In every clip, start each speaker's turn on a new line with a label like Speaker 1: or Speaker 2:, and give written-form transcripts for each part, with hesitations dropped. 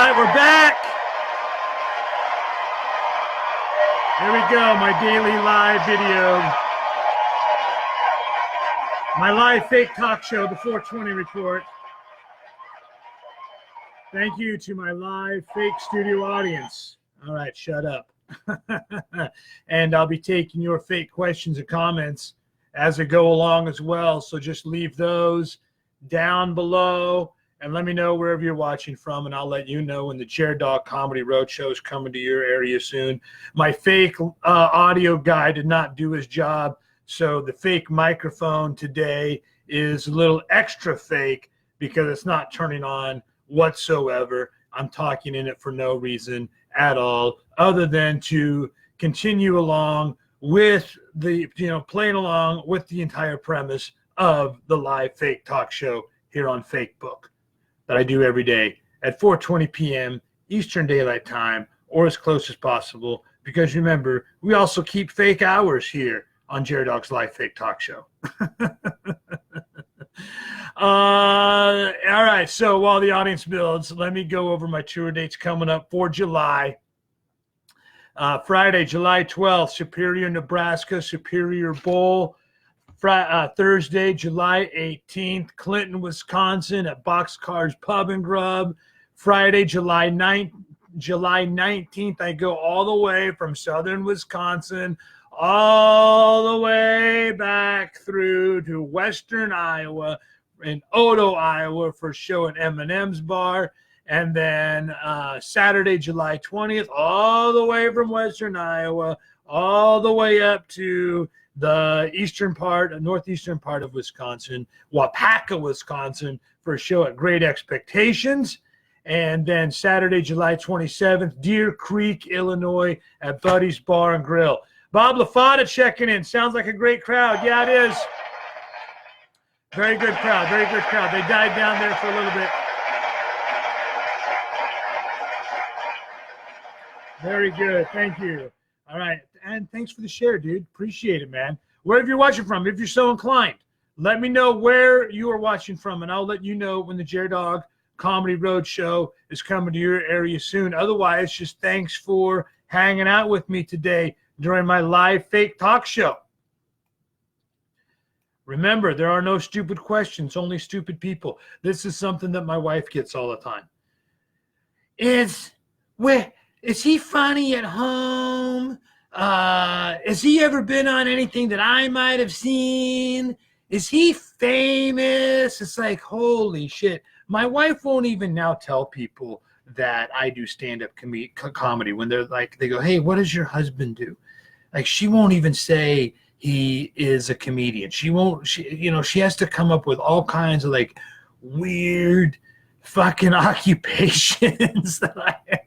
Speaker 1: right, we're back. Here we go, my daily live video. My live fake talk show, the 420 Report. Thank you to my live fake studio audience. All right, shut up. And I'll be taking your fake questions and comments as I go along as well. So just leave those down below and let me know wherever you're watching from, and I'll let you know when the JerDog Comedy Roadshow is coming to your area soon. My fake audio guy did not do his job, so the fake microphone today is a little extra fake because it's not turning on whatsoever. I'm talking in it for no reason at all other than to continue along with the, playing along with the entire premise of the live fake talk show here on Facebook that I do every day at 4:20 p.m. Eastern Daylight Time, or as close as possible, because remember, we also keep fake hours here on JerDog's live fake talk show. All right, so while the audience builds, let me go over my tour dates coming up for July. Friday, July 12th, Superior, Nebraska, Superior Bowl. Thursday, July 18th, Clinton, Wisconsin at Boxcars Pub and Grub. Friday, July 19th, I go all the way from southern Wisconsin all the way back through to western Iowa in Odo, Iowa for a show at M&M's Bar. And then Saturday, July 20th, all the way from western Iowa, all the way up to the northeastern part of Wisconsin, Wapaka, Wisconsin, for a show at Great Expectations. And then Saturday, July 27th, Deer Creek, Illinois, at Buddy's Bar and Grill. Bob LaFada checking in. Sounds like a great crowd. Yeah, it is. Very good crowd. Very good crowd. They died down there for a little bit. Very good. Thank you. All right. And thanks for the share, dude. Appreciate it, man. Wherever you're watching from, if you're so inclined, let me know where you are watching from, and I'll let you know when the JerDog Comedy Roadshow is coming to your area soon. Otherwise, just thanks for hanging out with me today during my live fake talk show. Remember, there are no stupid questions, only stupid people. This is something that my wife gets all the time. Is he funny at home? Has he ever been on anything that I might have seen? Is he famous? It's like, holy shit. My wife won't even now tell people that I do stand-up comedy when they're like, they go, hey, what does your husband do? Like, she won't even say he is a comedian. She has to come up with all kinds of like weird fucking occupations that I have.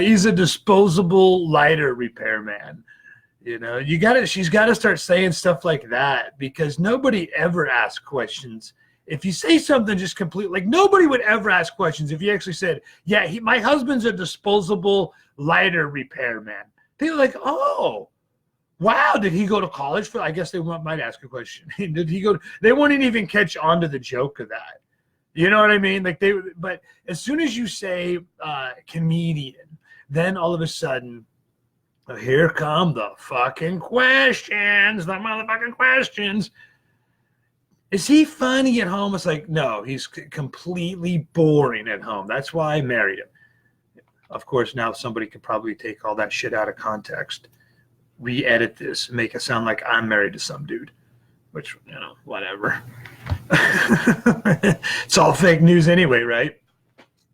Speaker 1: He's a disposable lighter repairman. She's got to start saying stuff like that, because nobody ever asks questions. If you say something just completely, like, nobody would ever ask questions if you actually said, yeah, my husband's a disposable lighter repairman. People are like, oh, wow, did he go to college for? I guess they might ask a question. Did he go? They wouldn't even catch on to the joke of that. You know what I mean? But as soon as you say comedian, then all of a sudden, here come the fucking questions, the motherfucking questions. Is he funny at home? It's like, no, he's completely boring at home. That's why I married him. Of course, now somebody could probably take all that shit out of context, re-edit this, make it sound like I'm married to some dude, which, whatever. It's all fake news anyway, right?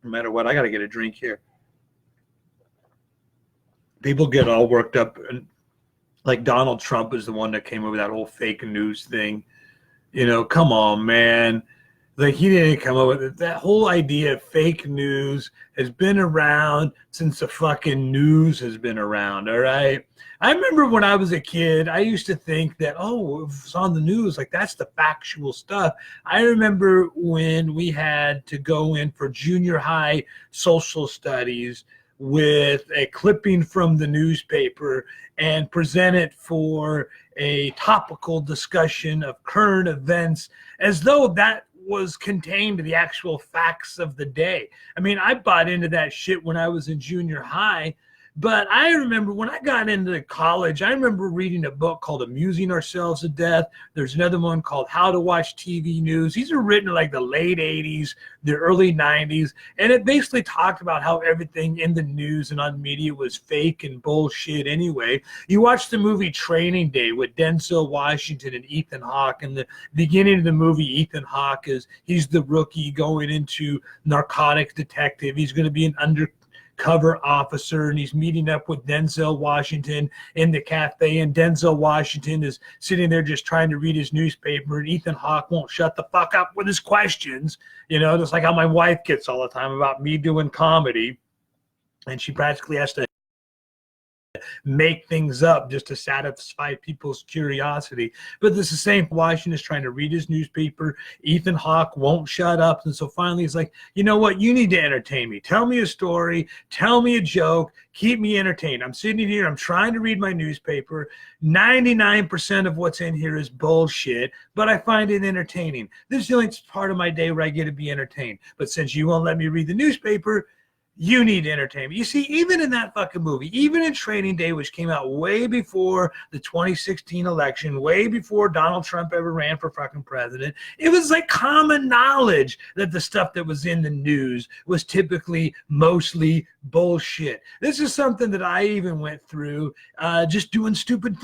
Speaker 1: No matter what, I got to get a drink here. People get all worked up, and like Donald Trump is the one that came up with that whole fake news thing. Come on, man. Like, he didn't come up with it. That whole idea of fake news has been around since the fucking news has been around, all right? I remember when I was a kid, I used to think that, oh, if it's on the news, like, that's the factual stuff. I remember when we had to go in for junior high social studies with a clipping from the newspaper and present it for a topical discussion of current events, as though that was contained to the actual facts of the day. I mean, I bought into that shit when I was in junior high. But I remember when I got into college, I remember reading a book called Amusing Ourselves to Death. There's another one called How to Watch TV News. These are written in like the late 80s, the early 90s. And it basically talked about how everything in the news and on media was fake and bullshit anyway. You watch the movie Training Day with Denzel Washington and Ethan Hawke. In the beginning of the movie, Ethan Hawke he's the rookie going into narcotics detective. He's going to be an undercover officer, and he's meeting up with Denzel Washington in the cafe, and Denzel Washington is sitting there just trying to read his newspaper, and Ethan Hawke won't shut the fuck up with his questions, just like how my wife gets all the time about me doing comedy, and she practically has to make things up just to satisfy people's curiosity. But this is the same. Washington is trying to read his newspaper. Ethan Hawke won't shut up. And so finally he's like, you know what? You need to entertain me. Tell me a story. Tell me a joke. Keep me entertained. I'm sitting here. I'm trying to read my newspaper. 99% of what's in here is bullshit, but I find it entertaining. This is the only part of my day where I get to be entertained. But since you won't let me read the newspaper, you need entertainment. You see, even in that fucking movie, even in Training Day, which came out way before the 2016 election, way before Donald Trump ever ran for fucking president, it was like common knowledge that the stuff that was in the news was typically mostly bullshit. This is something that I even went through just doing stupid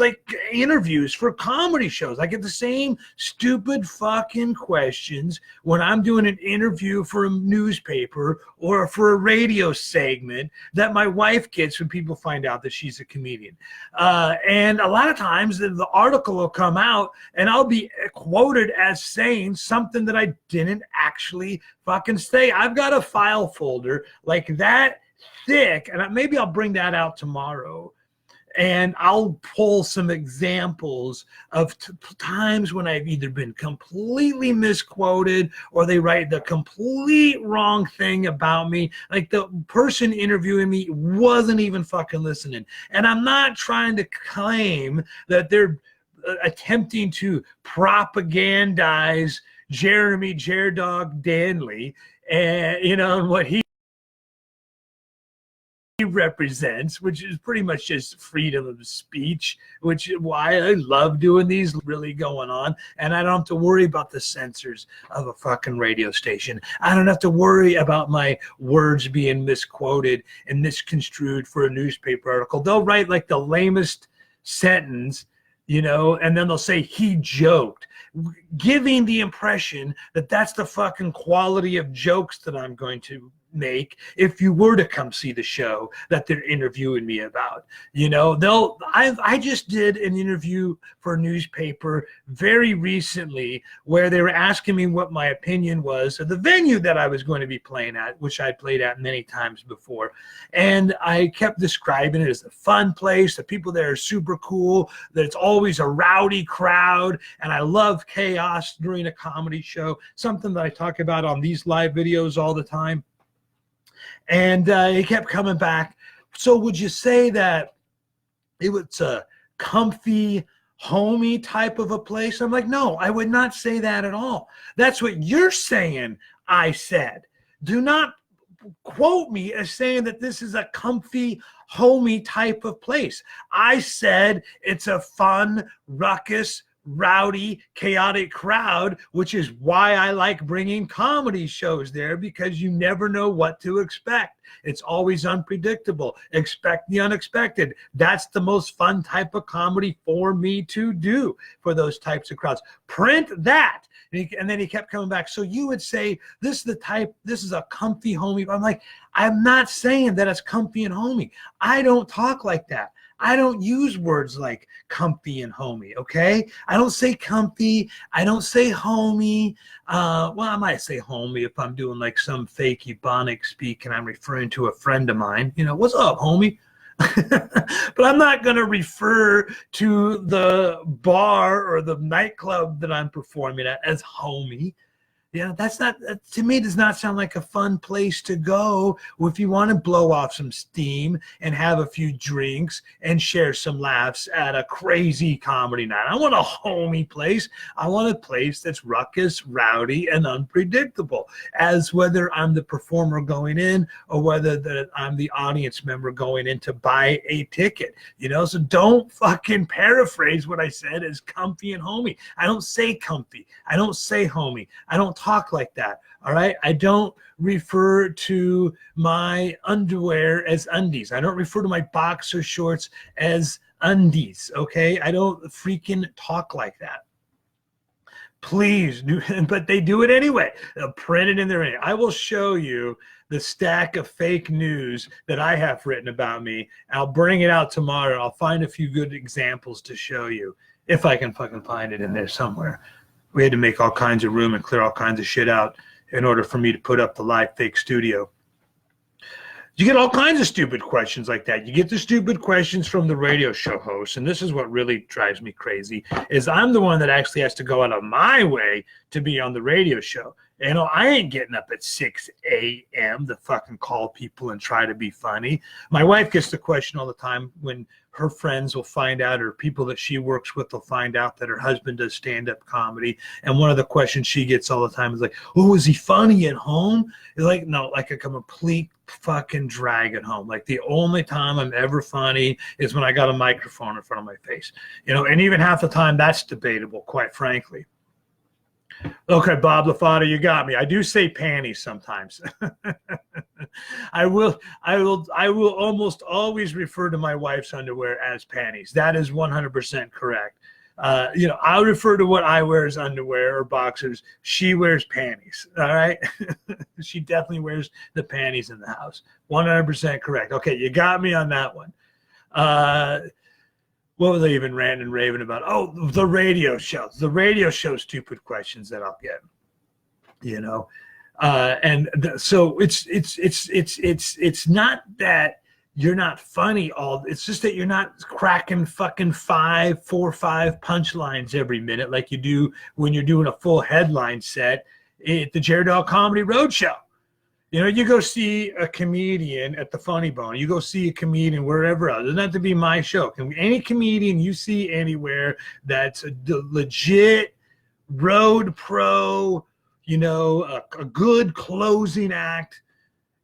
Speaker 1: interviews for comedy shows. I get the same stupid fucking questions when I'm doing an interview for a newspaper or for a radio segment that my wife gets when people find out that she's a comedian. And a lot of times the article will come out and I'll be quoted as saying something that I didn't actually fucking say. I've got a file folder like that thick, and maybe I'll bring that out tomorrow, and I'll pull some examples of times when I've either been completely misquoted or they write the complete wrong thing about me. Like the person interviewing me wasn't even fucking listening. And I'm not trying to claim that they're attempting to propagandize JerDog Danley and, and what he represents, which is pretty much just freedom of speech, which is why I love doing these really going on. And I don't have to worry about the censors of a fucking radio station. I don't have to worry about my words being misquoted and misconstrued for a newspaper article. They'll write like the lamest sentence, and then they'll say he joked, giving the impression that that's the fucking quality of jokes that I'm going to make if you were to come see the show that they're interviewing me about. I just did an interview for a newspaper very recently where they were asking me what my opinion was of the venue that I was going to be playing at, which I played at many times before. And I kept describing it as a fun place. The people there are super cool, that it's always a rowdy crowd, and I love chaos during a comedy show, something that I talk about on these live videos all the time. And he kept coming back. So would you say that it was a comfy, homey type of a place? I'm like, no, I would not say that at all. That's what you're saying I said. Do not quote me as saying that this is a comfy, homey type of place. I said it's a fun, ruckus, rowdy, chaotic crowd, which is why I like bringing comedy shows there, because you never know what to expect. It's always unpredictable. Expect the unexpected. That's the most fun type of comedy for me to do for those types of crowds. Print that. And then he kept coming back. So you would say this is a comfy, homey. I'm like, I'm not saying that it's comfy and homey. I don't talk like that. I don't use words like comfy and homey, okay? I don't say comfy. I don't say homey. Well, I might say homey if I'm doing like some fake Ebonic speak and I'm referring to a friend of mine. What's up, homie? But I'm not going to refer to the bar or the nightclub that I'm performing at as homey. Yeah, that's not, to me, does not sound like a fun place to go if you want to blow off some steam and have a few drinks and share some laughs at a crazy comedy night. I want a homey place. I want a place that's ruckus, rowdy, and unpredictable, as whether I'm the performer going in or whether I'm the audience member going in to buy a ticket. You know, so don't fucking paraphrase what I said as comfy and homey. I don't say comfy. I don't say homey. I don't talk like that. All right. I don't refer to my underwear as undies. I don't refer to my boxer shorts as undies. Okay. I don't freaking talk like that. Please do, but they do it anyway. They'll print it in their. I will show you the stack of fake news that I have written about me. I'll bring it out tomorrow. I'll find a few good examples to show you if I can fucking find it in there somewhere. We had to make all kinds of room and clear all kinds of shit out in order for me to put up the live fake studio. You get all kinds of stupid questions like that. You get the stupid questions from the radio show hosts, and this is what really drives me crazy, is I'm the one that actually has to go out of my way to be on the radio show. You know, I ain't getting up at 6 a.m. to fucking call people and try to be funny. My wife gets the question all the time when her friends will find out, or people that she works with will find out that her husband does stand-up comedy. And one of the questions she gets all the time is like, oh, is he funny at home? Like, no, like a complete fucking drag at home. Like the only time I'm ever funny is when I got a microphone in front of my face. You know, and even half the time that's debatable, quite frankly. Okay, Bob LaFada, you got me. I do say panties sometimes. I will almost always refer to my wife's underwear as panties. That is 100% correct. You know, I'll refer to what I wear as underwear or boxers. She wears panties. All right. She definitely wears the panties in the house. 100% correct. Okay, you got me on that one. What were they even ranting and raving about? Oh, the radio show. The radio show stupid questions that I'll get. You know, so it's not that you're not funny it's just that you're not cracking fucking 4 or 5 punchlines every minute like you do when you're doing a full headline set at the JerDog Comedy Roadshow. You know, you go see a comedian at the Funny Bone. You go see a comedian wherever else. It doesn't have to be my show. Any comedian you see anywhere that's a legit road pro, you know, a good closing act.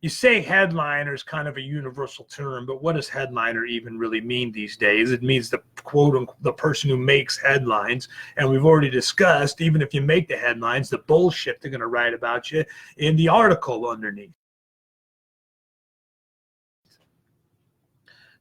Speaker 1: You say headliner is kind of a universal term, but what does headliner even really mean these days? It means the the person who makes headlines. And we've already discussed, even if you make the headlines, the bullshit they're going to write about you in the article underneath.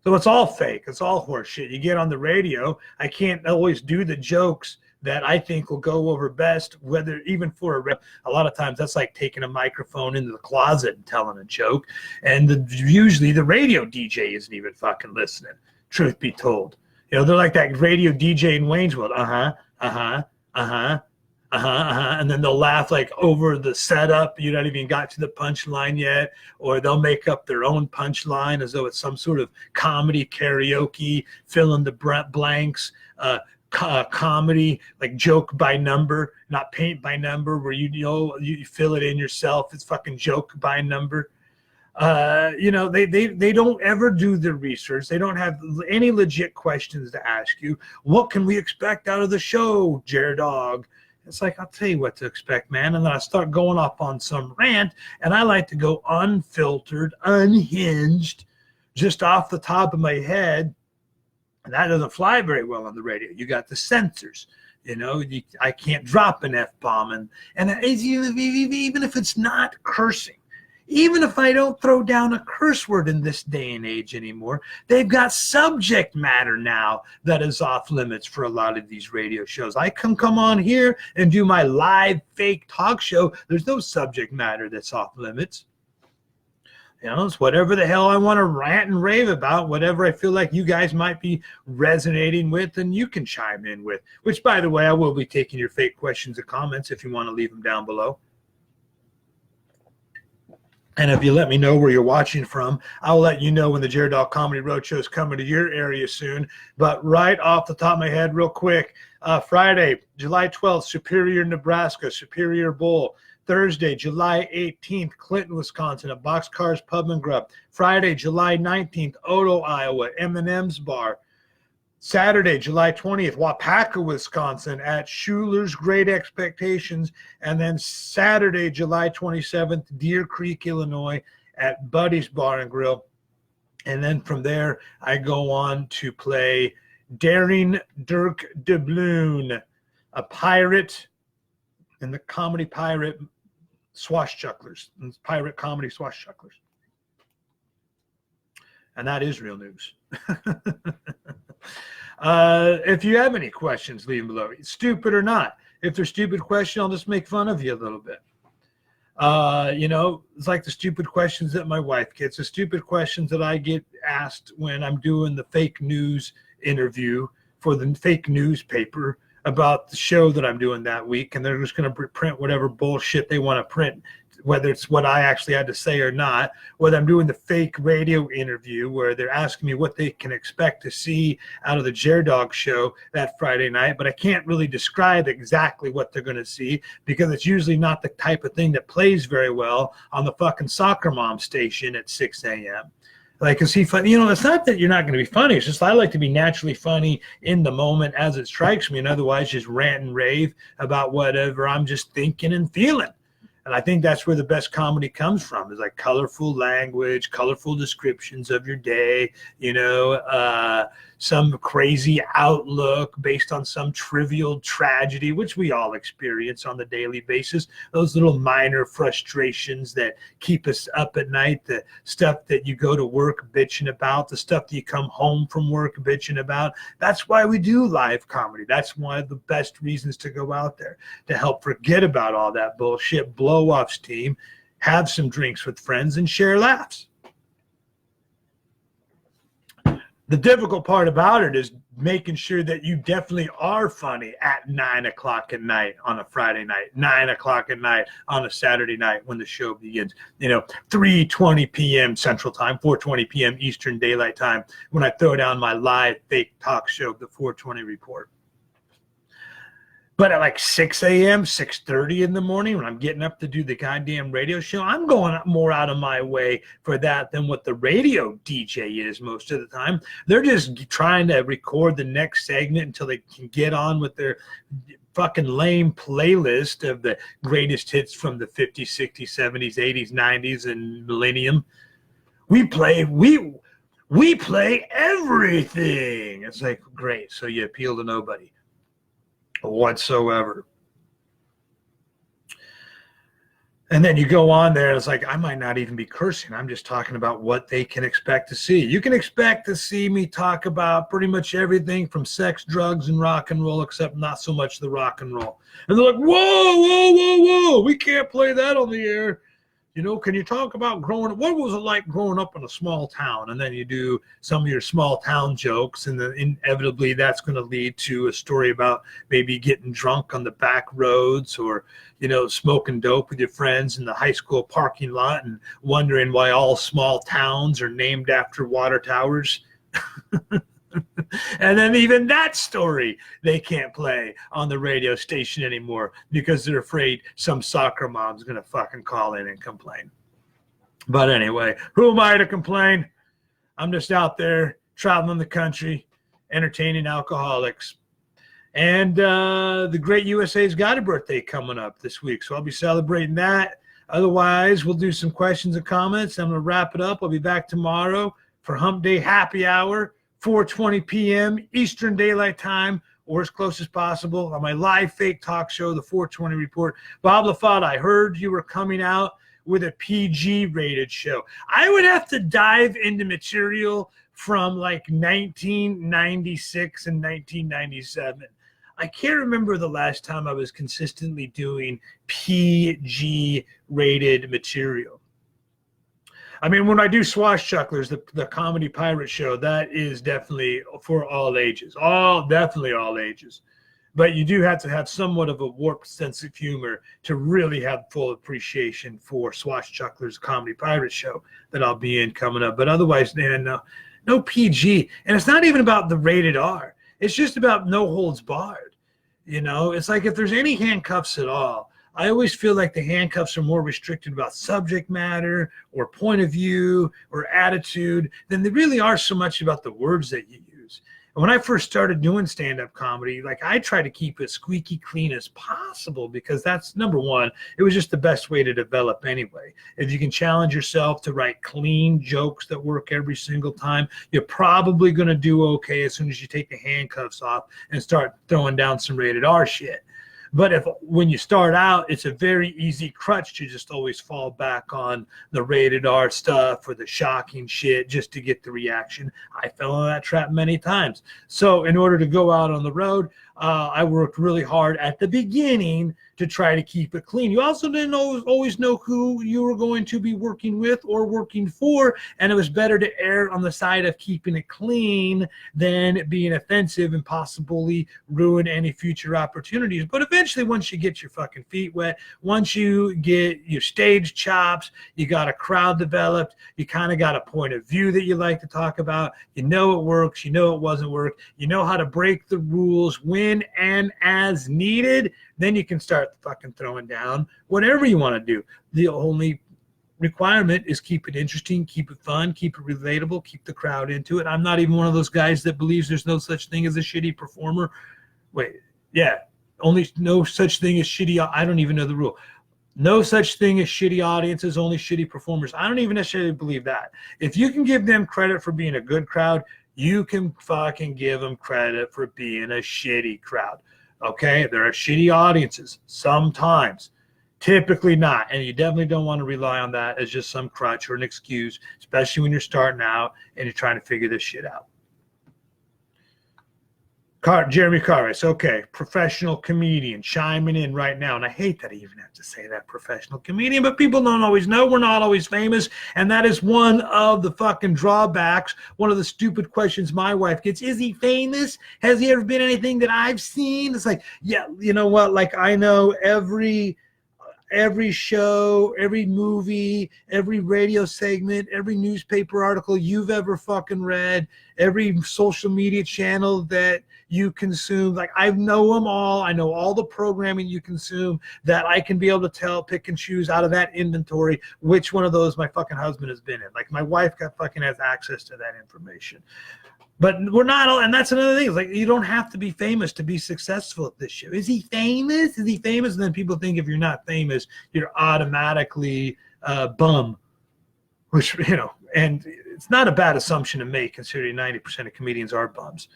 Speaker 1: So it's all fake. It's all horseshit. You get on the radio, I can't always do the jokes that I think will go over best, whether even for a lot of times that's like taking a microphone into the closet and telling a joke. And usually the radio DJ isn't even fucking listening, truth be told. You know, they're like that radio DJ in Wayne's World. And then they'll laugh like over the setup. You don't even got to the punchline yet, or they'll make up their own punchline as though it's some sort of comedy karaoke, fill in the blanks, comedy, like joke by number, not paint by number, where you fill it in yourself. It's fucking joke by number. You know, they don't ever do the research. They don't have any legit questions to ask you. What can we expect out of the show, JerDog? It's like, I'll tell you what to expect, man. And then I start going off on some rant, and I like to go unfiltered, unhinged, just off the top of my head. And that doesn't fly very well on the radio. You got the censors, you know. I can't drop an F-bomb, and even if it's not cursing, even if I don't throw down a curse word in this day and age anymore, they've got subject matter now that is off limits for a lot of these radio shows. I can come on here and do my live fake talk show. There's no subject matter that's off limits. You know, it's whatever the hell I want to rant and rave about, whatever I feel like you guys might be resonating with, and you can chime in with. Which, by the way, I will be taking your fake questions and comments if you want to leave them down below. And if you let me know where you're watching from, I'll let you know when the JerDog Comedy Roadshow is coming to your area soon. But right off the top of my head, real quick, Friday, July 12th, Superior, Nebraska, Superior Bowl. Thursday, July 18th, Clinton, Wisconsin, at Boxcars Pub and Grub. Friday, July 19th, Odo, Iowa, M&M's Bar. Saturday, July 20th, Wapaka, Wisconsin, at Schuler's Great Expectations. And then Saturday, July 27th, Deer Creek, Illinois, at Buddy's Bar and Grill. And then from there, I go on to play Daring Dirk Doubloon, a pirate in the comedy pirate swashbucklers, pirate comedy swashbucklers. And that is real news. If you have any questions, leave them below. Stupid or not. If they're stupid question, I'll just make fun of you a little bit. It's like the stupid questions that my wife gets, the stupid questions that I get asked when I'm doing the fake news interview for the fake newspaper about the show that I'm doing that week. And they're just going to print whatever bullshit they want to print, whether it's what I actually had to say or not, whether I'm doing the fake radio interview where they're asking me what they can expect to see out of the JerDog show that Friday night, but I can't really describe exactly what they're going to see because it's usually not the type of thing that plays very well on the fucking Soccer Mom station at 6 a.m. Like, is he funny? It's not that you're not going to be funny. It's just I like to be naturally funny in the moment as it strikes me, and otherwise just rant and rave about whatever I'm just thinking and feeling. And I think that's where the best comedy comes from, is like colorful language, colorful descriptions of your day, some crazy outlook based on some trivial tragedy, which we all experience on the daily basis. Those little minor frustrations that keep us up at night, the stuff that you go to work bitching about, the stuff that you come home from work bitching about. That's why we do live comedy. That's one of the best reasons to go out there, to help forget about all that bullshit, blow off steam, have some drinks with friends, and share laughs. The difficult part about it is making sure that you definitely are funny at 9 o'clock at night on a Friday night, 9 o'clock at night on a Saturday night when the show begins, 3:20 p.m. Central Time, 4:20 p.m. Eastern Daylight Time, when I throw down my live fake talk show, the 420 Report. But at like 6 a.m., 6:30 in the morning, when I'm getting up to do the goddamn radio show, I'm going more out of my way for that than what the radio DJ is most of the time. They're just trying to record the next segment until they can get on with their fucking lame playlist of the greatest hits from the 50s, 60s, 70s, 80s, 90s, and millennium. We play everything. It's like, great. So you appeal to nobody whatsoever. And then you go on there, it's like, I might not even be cursing. I'm just talking about what they can expect to see. You can expect to see me talk about pretty much everything from sex, drugs, and rock and roll, except not so much the rock and roll. And they're like, whoa, we can't play that on the air. Can you talk about what was it like growing up in a small town? And then you do some of your small town jokes, and then inevitably that's going to lead to a story about maybe getting drunk on the back roads, or, smoking dope with your friends in the high school parking lot and wondering why all small towns are named after water towers. And then even that story they can't play on the radio station anymore because they're afraid some soccer mom's going to fucking call in and complain. But anyway, who am I to complain? I'm just out there traveling the country, entertaining alcoholics. And the great USA's got a birthday coming up this week, so I'll be celebrating that. Otherwise, we'll do some questions and comments. I'm going to wrap it up. I'll be back tomorrow for Hump Day Happy Hour. 4:20 p.m. Eastern Daylight Time, or as close as possible, on my live fake talk show, the 420 Report. Bob LaFont, I heard you were coming out with a PG-rated show. I would have to dive into material from like 1996 and 1997. I can't remember the last time I was consistently doing PG-rated material. I mean, when I do Swashbucklers, the comedy pirate show, that is definitely for all ages. Definitely all ages. But you do have to have somewhat of a warped sense of humor to really have full appreciation for Swashbucklers comedy pirate show that I'll be in coming up. But otherwise, man, no PG. And it's not even about the rated R. It's just about no holds barred. It's like if there's any handcuffs at all, I always feel like the handcuffs are more restricted about subject matter or point of view or attitude than they really are so much about the words that you use. And when I first started doing stand-up comedy, like I try to keep it squeaky clean as possible because that's number one. It was just the best way to develop anyway. If you can challenge yourself to write clean jokes that work every single time, you're probably going to do okay as soon as you take the handcuffs off and start throwing down some rated R shit. But when you start out, it's a very easy crutch to just always fall back on the rated R stuff or the shocking shit just to get the reaction. I fell in that trap many times. So in order to go out on the road, I worked really hard at the beginning to try to keep it clean. You also didn't always know who you were going to be working with or working for, and it was better to err on the side of keeping it clean than being offensive and possibly ruin any future opportunities. But eventually, once you get your fucking feet wet, once you get your stage chops, you got a crowd developed, you kind of got a point of view that you like to talk about, you know it works, you know it wasn't work, you know how to break the rules when and as needed, then you can start fucking throwing down whatever you want to do. The only requirement is keep it interesting, keep it fun, keep it relatable, keep the crowd into it. I'm not even one of those guys that believes there's no such thing as a shitty performer. Wait, yeah, only no such thing as shitty. I don't even know the rule. No such thing as shitty audiences, only shitty performers. I don't even necessarily believe that. If you can give them credit for being a good crowd, you can fucking give them credit for being a shitty crowd. Okay? There are shitty audiences sometimes, typically not. And you definitely don't want to rely on that as just some crutch or an excuse, especially when you're starting out and you're trying to figure this shit out. Jeremy Carris, okay, professional comedian chiming in right now. And I hate that I even have to say that, professional comedian, but people don't always know. We're not always famous. And that is one of the fucking drawbacks. One of the stupid questions my wife gets. Is he famous? Has he ever been anything that I've seen? It's like, yeah, you know what? Like I know every show, every movie, every radio segment, every newspaper article you've ever fucking read, every social media channel that you consume. Like I know them all. I know all the programming you consume that I can be able to pick and choose out of that inventory which one of those my fucking husband has been in. Like my wife has access to that information. But we're not all, and that's another thing. It's like you don't have to be famous to be successful at this show. Is he famous? Is he famous? And then people think if you're not famous, you're automatically bum, which, you know, and it's not a bad assumption to make considering 90% of comedians are bums.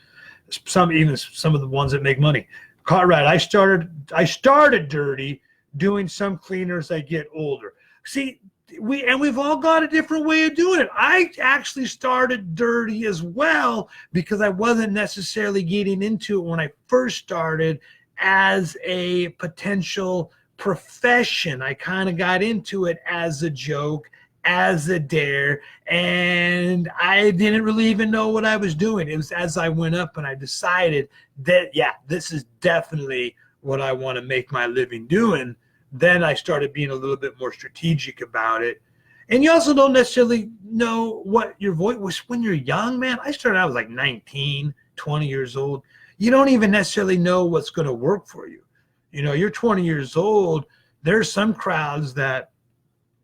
Speaker 1: Even some of the ones that make money. Right, I started dirty, doing some cleaner as I get older. See, we've all got a different way of doing it. I actually started dirty as well because I wasn't necessarily getting into it when I first started as a potential profession. I kind of got into it as a joke, as a dare, and I didn't really even know what I was doing. It was as I went up and I decided that, yeah, this is definitely what I want to make my living doing. Then I started being a little bit more strategic about it. And you also don't necessarily know what your voice was when you're young, man. I started out, I was like 19, 20 years old. You don't even necessarily know what's going to work for you. You know, you're 20 years old. There's some crowds that,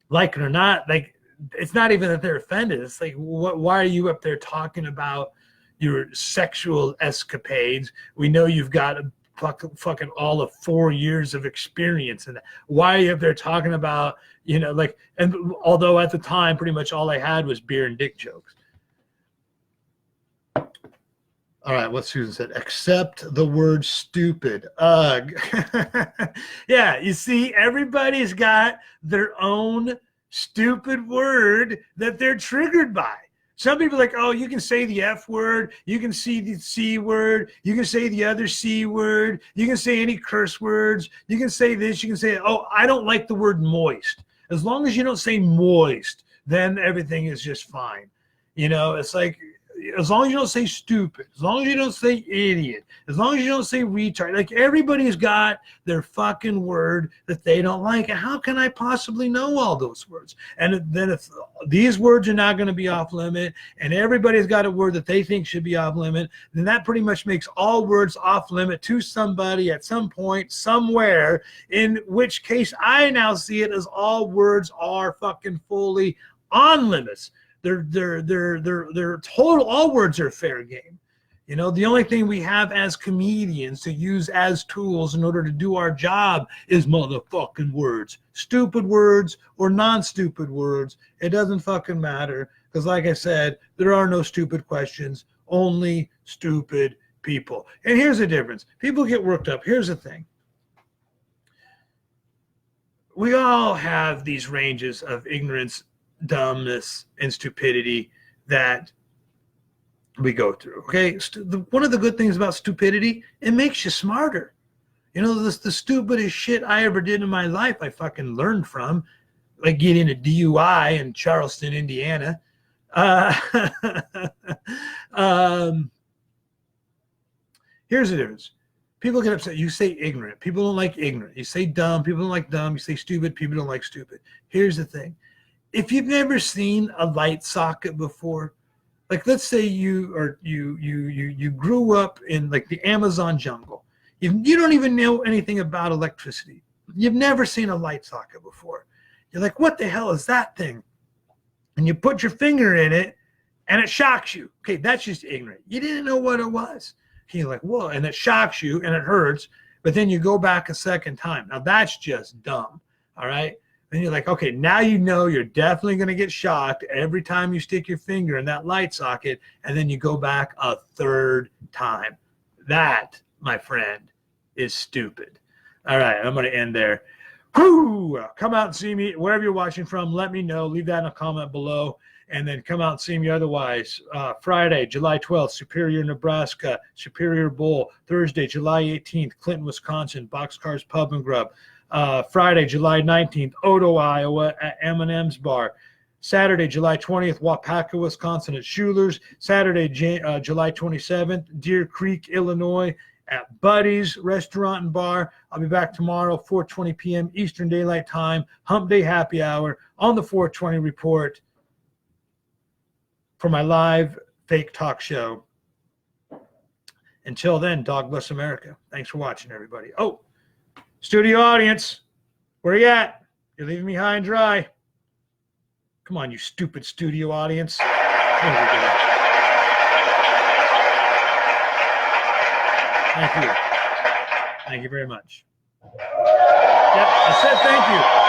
Speaker 1: like it or not, like it's not even that they're offended. It's like, why are you up there talking about your sexual escapades? We know you've got fucking all of 4 years of experience, and why are you up there talking about, you know, like, and although at the time pretty much all I had was beer and dick jokes. All right, what Susan said, accept the word stupid. Ugh. Yeah, you see, everybody's got their own stupid word that they're triggered by. Some people are like, oh, you can say the F word, you can see the C word, you can say the other C word, you can say any curse words, you can say this, you can say, oh, I don't like the word moist. As long as you don't say moist, then everything is just fine. You know, it's like, as long as you don't say stupid, as long as you don't say idiot, as long as you don't say retard, like everybody's got their fucking word that they don't like. And how can I possibly know all those words? And then if these words are not going to be off limit and everybody's got a word that they think should be off limit, then that pretty much makes all words off limit to somebody at some point, somewhere, in which case I now see it as all words are fucking fully on limits. They're total, all words are fair game. You know, the only thing we have as comedians to use as tools in order to do our job is motherfucking words. Stupid words or non-stupid words. It doesn't fucking matter. Because like I said, there are no stupid questions, only stupid people. And here's the difference. People get worked up. Here's the thing. We all have these ranges of ignorance, dumbness, and stupidity that we go through. Okay, one of the good things about stupidity, it makes you smarter. You know, the stupidest shit I ever did in my life, I fucking learned from, like getting a DUI in Charleston, Indiana. Here's the difference. People get upset. You say ignorant. People don't like ignorant. You say dumb. People don't like dumb. You say stupid. People don't like stupid. Here's the thing. If you've never seen a light socket before, like let's say you grew up in like the Amazon jungle. You don't even know anything about electricity. You've never seen a light socket before. You're like, what the hell is that thing? And you put your finger in it and it shocks you. Okay, that's just ignorant. You didn't know what it was. You're like, whoa, and it shocks you and it hurts, but then you go back a second time. Now that's just dumb, all right? Then you're like, okay, now you know you're definitely going to get shocked every time you stick your finger in that light socket, and then you go back a third time. That, my friend, is stupid. All right, I'm going to end there. Whoo! Come out and see me wherever you're watching from. Let me know. Leave that in a comment below. And then come out and see me otherwise. Friday, July 12th, Superior, Nebraska, Superior Bowl. Thursday, July 18th, Clinton, Wisconsin, Boxcars Pub and Grub. Friday, July 19th, Odo, Iowa at M&M's Bar. Saturday, July 20th, Wapaka, Wisconsin at Schuler's. Saturday, July 27th, Deer Creek, Illinois at Buddy's Restaurant and Bar. I'll be back tomorrow, 4:20 p.m. Eastern Daylight Time, Hump Day Happy Hour on the 420 Report for my live fake talk show. Until then, dog bless America. Thanks for watching, everybody. Oh, studio audience, where you at? You're leaving me high and dry. Come on, you stupid studio audience. There we go. Thank you. Thank you very much. Yep, I said thank you.